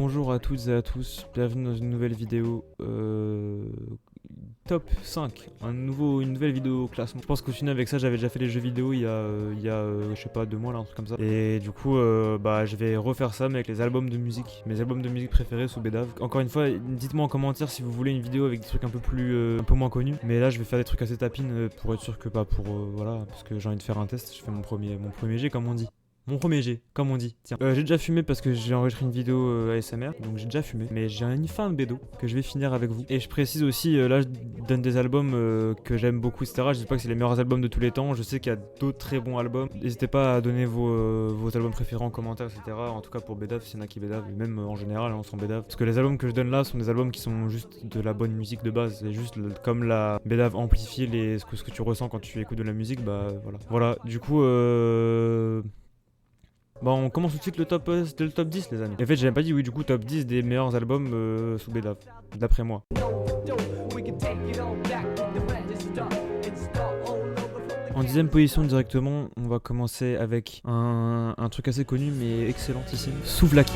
Bonjour à toutes et à tous, bienvenue dans une nouvelle vidéo top 5, une nouvelle vidéo classement. Je pense qu'au final avec ça j'avais déjà fait les jeux vidéo il y a je sais pas 2 mois là, un truc comme ça. Et du coup je vais refaire ça mais avec les albums de musique, mes albums de musique préférés sous BDAV. Encore une fois, dites-moi en commentaire si vous voulez une vidéo avec des trucs un peu moins connus. Mais là je vais faire des trucs assez tapines pour être sûr que voilà, parce que j'ai envie de faire un test, je fais mon premier jet comme on dit. Mon premier jet, comme on dit. Tiens, j'ai déjà fumé parce que j'ai enregistré une vidéo ASMR, donc j'ai déjà fumé. Mais j'ai une fin de bédo que je vais finir avec vous. Et je précise aussi, là je donne des albums que j'aime beaucoup, etc. Je dis pas que c'est les meilleurs albums de tous les temps. Je sais qu'il y a d'autres très bons albums. N'hésitez pas à donner vos albums préférés en commentaire, etc. En tout cas pour BDAV, s'il y en a qui BDAV, et même en général, on s'en BDAV. Parce que les albums que je donne là sont des albums qui sont juste de la bonne musique de base. C'est juste comme la BDAV amplifie ce que tu ressens quand tu écoutes de la musique, bah voilà. Voilà, du coup Bon, on commence tout de suite le top 10 les amis. En fait j'ai même pas dit oui, du coup top 10 des meilleurs albums sous BDAV, d'après moi. En 10ème position directement, on va commencer avec un truc assez connu mais excellentissime, Souvlaki.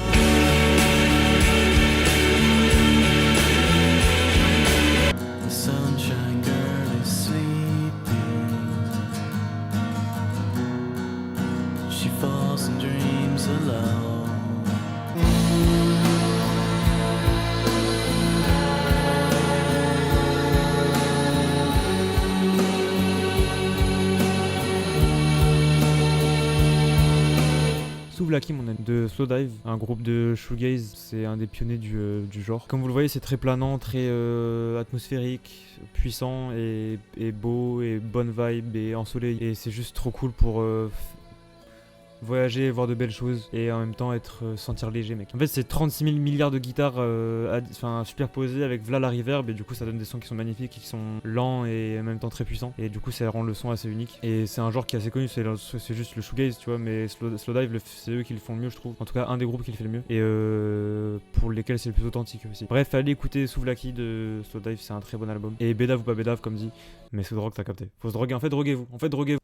Souvlaki, mon ami, de Slowdive, un groupe de shoegaze, c'est un des pionniers du genre. Comme vous le voyez, c'est très planant, très atmosphérique, puissant et beau et bonne vibe et ensoleillé. Et c'est juste trop cool pour voyager, voir de belles choses et en même temps sentir léger, mec. En fait c'est 36 000 milliards de guitares superposées avec v'là la reverb et du coup ça donne des sons qui sont magnifiques, qui sont lents et en même temps très puissants et du coup ça rend le son assez unique. Et c'est un genre qui est assez connu, c'est juste le shoegaze, tu vois, mais Slowdive c'est eux qui le font le mieux, je trouve. En tout cas un des groupes qui le fait le mieux et pour lesquels c'est le plus authentique aussi. Bref, allez écouter Souvlaki de Slowdive, c'est un très bon album. Et BDAV ou pas BDAV comme dit, mais sous drogue t'as capté. Faut se droguer, en fait droguez-vous.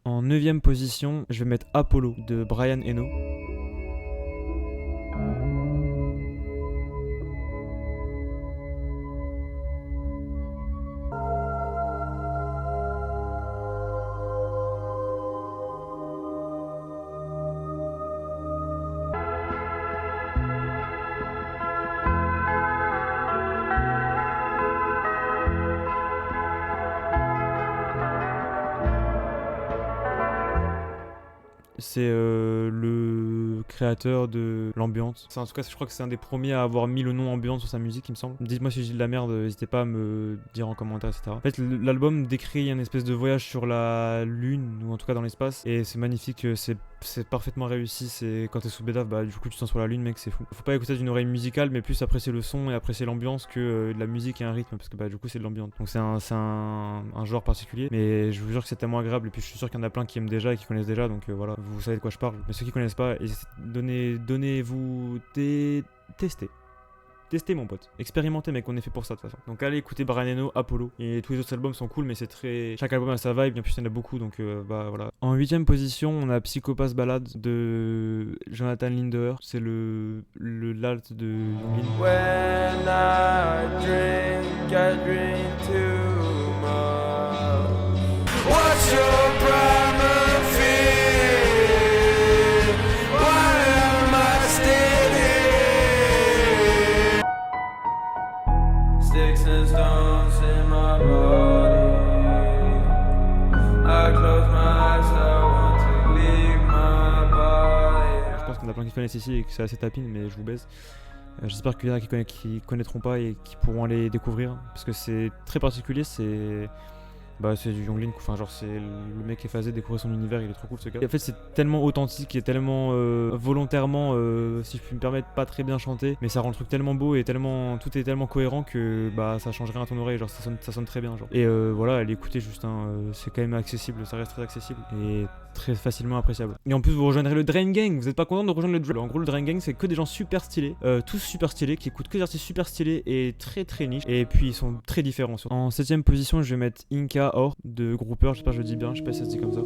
En 9ème position, je vais mettre Apollo de Brian Eno. C'est le créateur de l'ambiance. En tout cas, je crois que c'est un des premiers à avoir mis le nom ambiance sur sa musique, il me semble. Dites-moi si j'ai de la merde, n'hésitez pas à me dire en commentaire, etc. En fait, l'album décrit un espèce de voyage sur la lune, ou en tout cas dans l'espace, et c'est magnifique, c'est parfaitement réussi. C'est quand t'es sous BDAV, bah du coup tu te sens sur la lune, mec, c'est fou. Faut pas écouter d'une oreille musicale, mais plus apprécier le son et apprécier l'ambiance que de la musique et un rythme, parce que bah du coup c'est de l'ambiance. Donc c'est un genre particulier, mais je vous jure que c'est tellement agréable, et puis je suis sûr qu'il y en a plein qui aiment déjà et qui connaissent déjà, donc voilà, vous savez de quoi je parle. Mais ceux qui connaissent pas, Testez mon pote, expérimentez mec, on est fait pour ça de toute façon. Donc allez écouter Brian Eno, Apollo. Et tous les autres albums sont cool, mais chaque album a sa vibe, bien plus il y en a beaucoup, donc bah voilà. En 8ème position, on a Psychopath Ballad de Jonathan Lindauer. C'est l'alt de Younglin. When I drink too much. What's your problem? Sticks and stones in my body. I close my eyes, I want to leave my body. Je pense qu'on a plein qui connaissent ici et que c'est assez tapine, mais je vous baise. J'espère qu'il y en a qui connaîtront pas et qui pourront aller découvrir, parce que c'est très particulier, c'est du Younglin, enfin genre c'est le mec qui est phasé, découvrir son univers, il est trop cool ce gars. Et en fait c'est tellement authentique et tellement volontairement, si je puis me permettre, pas très bien chanté, mais ça rend le truc tellement beau et tout est tellement cohérent que bah ça change rien à ton oreille, genre ça sonne très bien genre. Et voilà, allez écouter juste, c'est quand même accessible, ça reste très accessible et très facilement appréciable. Et en plus vous rejoindrez le Drain Gang, vous êtes pas content de rejoindre le Drain Gang? En gros le Drain Gang c'est que des gens super stylés, tous super stylés, qui écoutent que des artistes super stylés et très très niche, et puis ils sont très différents. En 7ème position je vais mettre Inca Or de Grouper, j'espère que je le dis bien, je sais pas si ça se dit comme ça.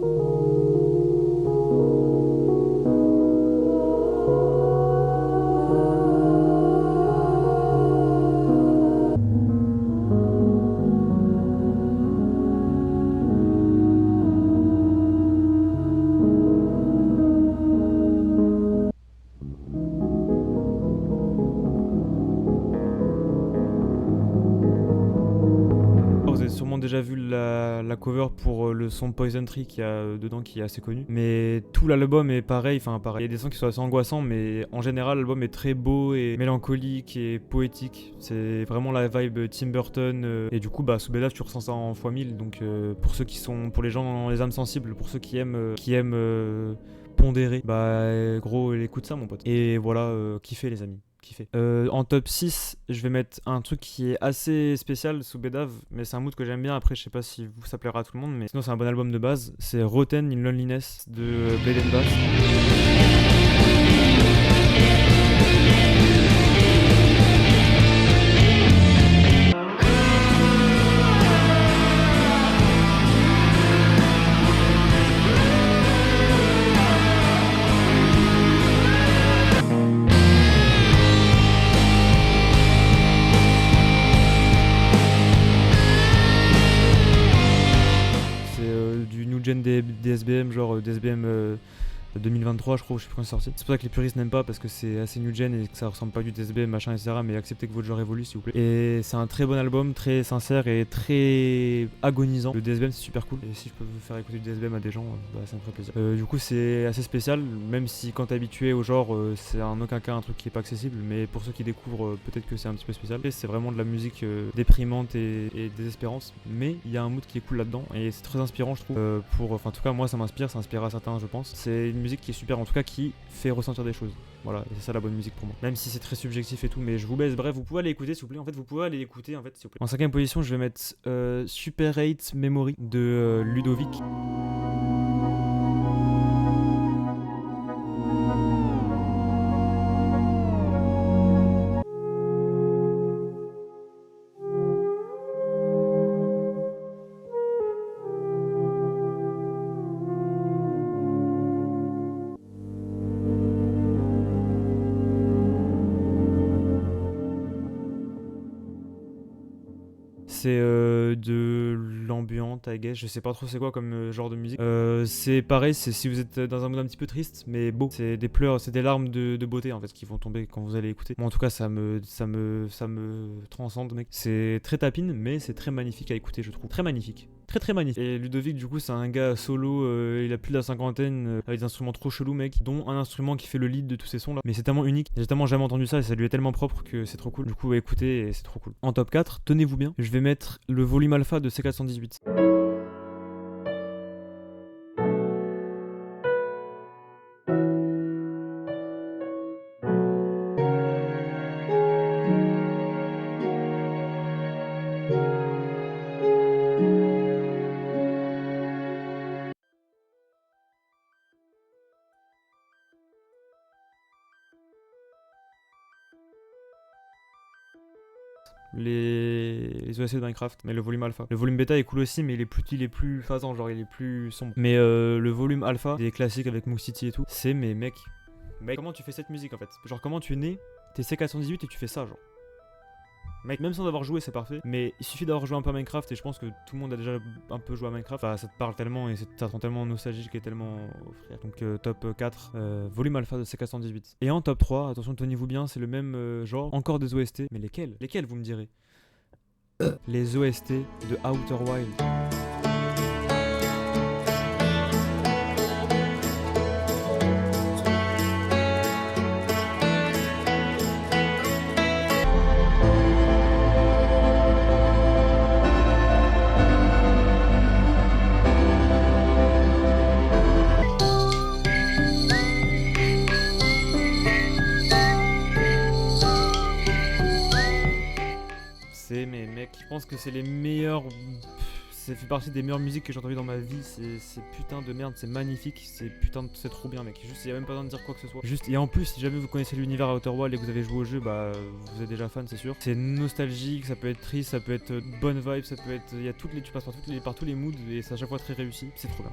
déjà vu la cover pour le son Poison Tree qu'il y a dedans qui est assez connu. Mais tout l'album est pareil, enfin pareil. Il y a des sons qui sont assez angoissants, mais en général l'album est très beau et mélancolique et poétique. C'est vraiment la vibe Tim Burton. Et du coup, sous Bedave, tu ressens ça en fois 1000. Donc pour les gens, les âmes sensibles, pour ceux qui aiment pondérer, gros, écoute ça mon pote. Et voilà, kiffez les amis. En top 6, je vais mettre un truc qui est assez spécial sous Bedave, mais c'est un mood que j'aime bien. Après, je sais pas si ça plaira à tout le monde, mais sinon, c'est un bon album de base. C'est Rotten in Loneliness de Blade and Bass. Gen DSBM, genre DSBM 2023 je crois, je sais plus quand c'est sorti. C'est pour ça que les puristes n'aiment pas, parce que c'est assez new gen et que ça ressemble pas du DSBM machin etc, mais acceptez que votre genre évolue s'il vous plaît. Et c'est un très bon album, très sincère et très agonisant. Le DSBM c'est super cool, et si je peux vous faire écouter du DSBM à des gens, ça me ferait plaisir. Du coup c'est assez spécial, même si quand t'es habitué au genre c'est en aucun cas un truc qui est pas accessible, mais pour ceux qui découvrent peut-être que c'est un petit peu spécial. Et c'est vraiment de la musique déprimante et désespérance, mais il y a un mood qui est cool là-dedans et c'est très inspirant je trouve. En tout cas moi ça m'inspire, ça inspirera certains je pense. C'est une musique qui est super, en tout cas qui fait ressentir des choses. Voilà, et c'est ça la bonne musique pour moi. Même si c'est très subjectif et tout, mais je vous baisse. Bref, vous pouvez aller écouter s'il vous plaît. En fait, vous pouvez aller écouter s'il vous plaît. En 5ème position, je vais mettre Super 8 Memory de Ludovic. C'est de l'ambiante, I guess. Je sais pas trop c'est quoi comme genre de musique. C'est pareil, c'est si vous êtes dans un mood un petit peu triste, mais beau. C'est des pleurs, c'est des larmes de beauté en fait qui vont tomber quand vous allez écouter. Moi en tout cas ça me transcende mec. C'est très tapine, mais c'est très magnifique à écouter je trouve. Très magnifique. Très magnifique. Et Ludovic du coup c'est un gars solo, il a plus de la cinquantaine, avec des instruments trop chelous mec, dont un instrument qui fait le lead de tous ces sons là. Mais c'est tellement unique, j'ai tellement jamais entendu ça et ça lui est tellement propre que c'est trop cool. Du coup écoutez, et c'est trop cool. En top 4, tenez-vous bien, je vais mettre le volume alpha de C418. Les OST de Minecraft, mais le volume alpha. Le volume bêta est cool aussi, mais il est plus phasant, genre il est plus sombre. Mais le volume alpha, des classiques avec Moog City et tout, c'est mais mec, comment tu fais cette musique en fait? Genre comment tu es né, t'es C418 et tu fais ça genre. Mec, même sans avoir joué, c'est parfait. Mais il suffit d'avoir joué un peu à Minecraft et je pense que tout le monde a déjà un peu joué à Minecraft. Enfin, ça te parle tellement et ça te rend tellement nostalgique et tellement frère. Donc top 4, volume alpha de C418. Et en top 3, attention, tenez-vous bien, c'est le même genre. Encore des OST. Mais lesquels? Lesquels vous me direz? Les OST de Outer Wild. Mais mec, je pense que c'est les meilleurs. Ça fait partie des meilleures musiques que j'ai entendues dans ma vie. C'est putain de merde, c'est magnifique, c'est trop bien mec. Juste, il y a même pas besoin de dire quoi que ce soit. Juste, et en plus, si jamais vous connaissez l'univers Outer Wild et que vous avez joué au jeu, vous êtes déjà fan, c'est sûr. C'est nostalgique, ça peut être triste, ça peut être bonne vibe, ça peut être, il y a tu passes par tous les moods et c'est à chaque fois très réussi. C'est trop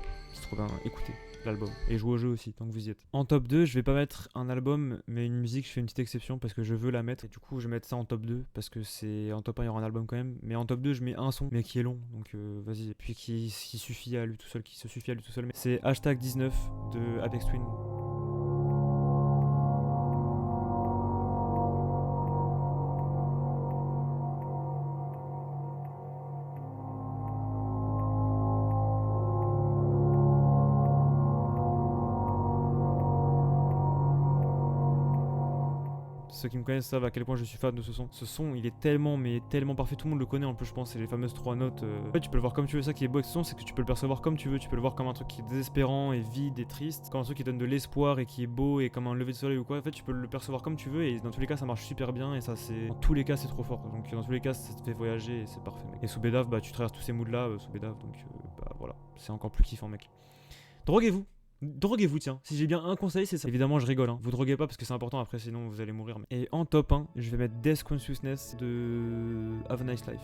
bien, écoutez l'album et jouez au jeu aussi tant que vous y êtes. En top 2, je vais pas mettre un album mais une musique, je fais une petite exception parce que je veux la mettre et du coup je vais mettre ça en top 2 parce que c'est en top 1 il y aura un album quand même, mais en top 2 je mets un son mais qui est long donc vas-y, et puis qui suffit à lui tout seul, mais c'est hashtag 19 de Apex Twin. ceux qui me connaissent savent à quel point je suis fan de ce son. Ce son, il est tellement, mais tellement parfait. Tout le monde le connaît en plus, je pense. C'est les fameuses 3 notes. En fait, tu peux le voir comme tu veux. Ça qui est beau avec ce son, c'est que tu peux le percevoir comme tu veux. Tu peux le voir comme un truc qui est désespérant et vide et triste, comme un truc qui donne de l'espoir et qui est beau et comme un lever de soleil ou quoi. En fait, tu peux le percevoir comme tu veux et dans tous les cas, ça marche super bien. Et ça, c'est. Dans tous les cas, c'est trop fort. Donc, dans tous les cas, ça te fait voyager et c'est parfait, mec. Et sous Bedav, bah, tu traverses tous ces moods là sous Bedav. Donc, bah voilà. C'est encore plus kiffant, mec. Droguez-vous. Droguez-vous, tiens. Si j'ai bien un conseil, c'est ça. Évidemment, je rigole. Hein. Vous droguez pas parce que c'est important après, sinon vous allez mourir. Et en top 1, je vais mettre Death Consciousness de Have a Nice Life.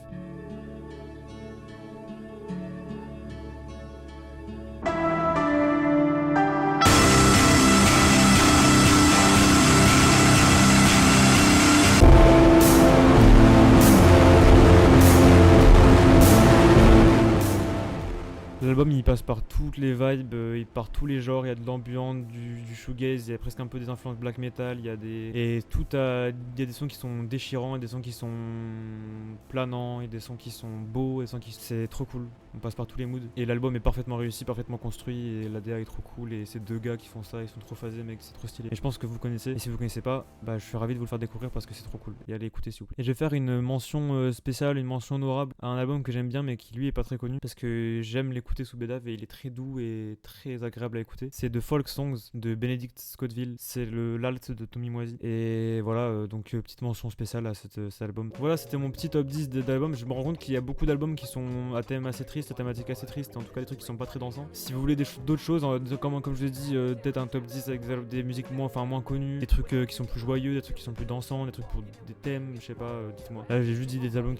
L'album il passe par toutes les vibes, par tous les genres, il y a de l'ambiance, du shoegaze, il y a presque un peu des influences black metal, il y a des... Et il y a des sons qui sont déchirants, et des sons qui sont planants, et des sons qui sont beaux, et des sons qui... C'est trop cool, on passe par tous les moods. Et l'album est parfaitement réussi, parfaitement construit, et l'ADA est trop cool, et ces deux gars qui font ça, ils sont trop phasés mec, c'est trop stylé. Et je pense que vous connaissez, et si vous connaissez pas, bah je suis ravi de vous le faire découvrir parce que c'est trop cool. Et allez écouter s'il vous plaît. Et je vais faire une mention spéciale, une mention honorable à un album que j'aime bien mais qui lui est pas très connu, parce que j'aime l'écouter sous Bedav et il est très doux et très agréable à écouter. C'est The Folk Songs de Benedict Scottville, c'est l'alt de Tommy Moisy. Et voilà, donc petite mention spéciale à cet album. Voilà, c'était mon petit top 10 d'albums. Je me rends compte qu'il y a beaucoup d'albums qui sont à thème assez triste, à thématique assez triste, en tout cas des trucs qui sont pas très dansants. Si vous voulez d'autres choses, comme je l'ai dit, peut-être un top 10 avec des musiques moins connues, des trucs qui sont plus joyeux, des trucs qui sont plus dansants, des trucs pour des thèmes, je sais pas, dites-moi. Là j'ai juste dit des albums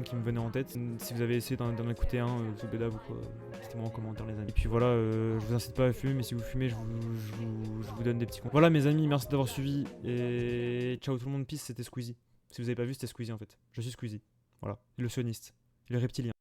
qui me venaient en tête. Si vous avez essayé d'en écouter un sous Bedav ou quoi, dites-moi en commentaire les amis. Et puis voilà, je vous incite pas à fumer, mais si vous fumez, je vous donne des petits conseils. Voilà mes amis, merci d'avoir suivi et ciao tout le monde, peace, c'était Squeezie. Si vous avez pas vu, c'était Squeezie en fait. Je suis Squeezie. Voilà, le sioniste, le reptilien.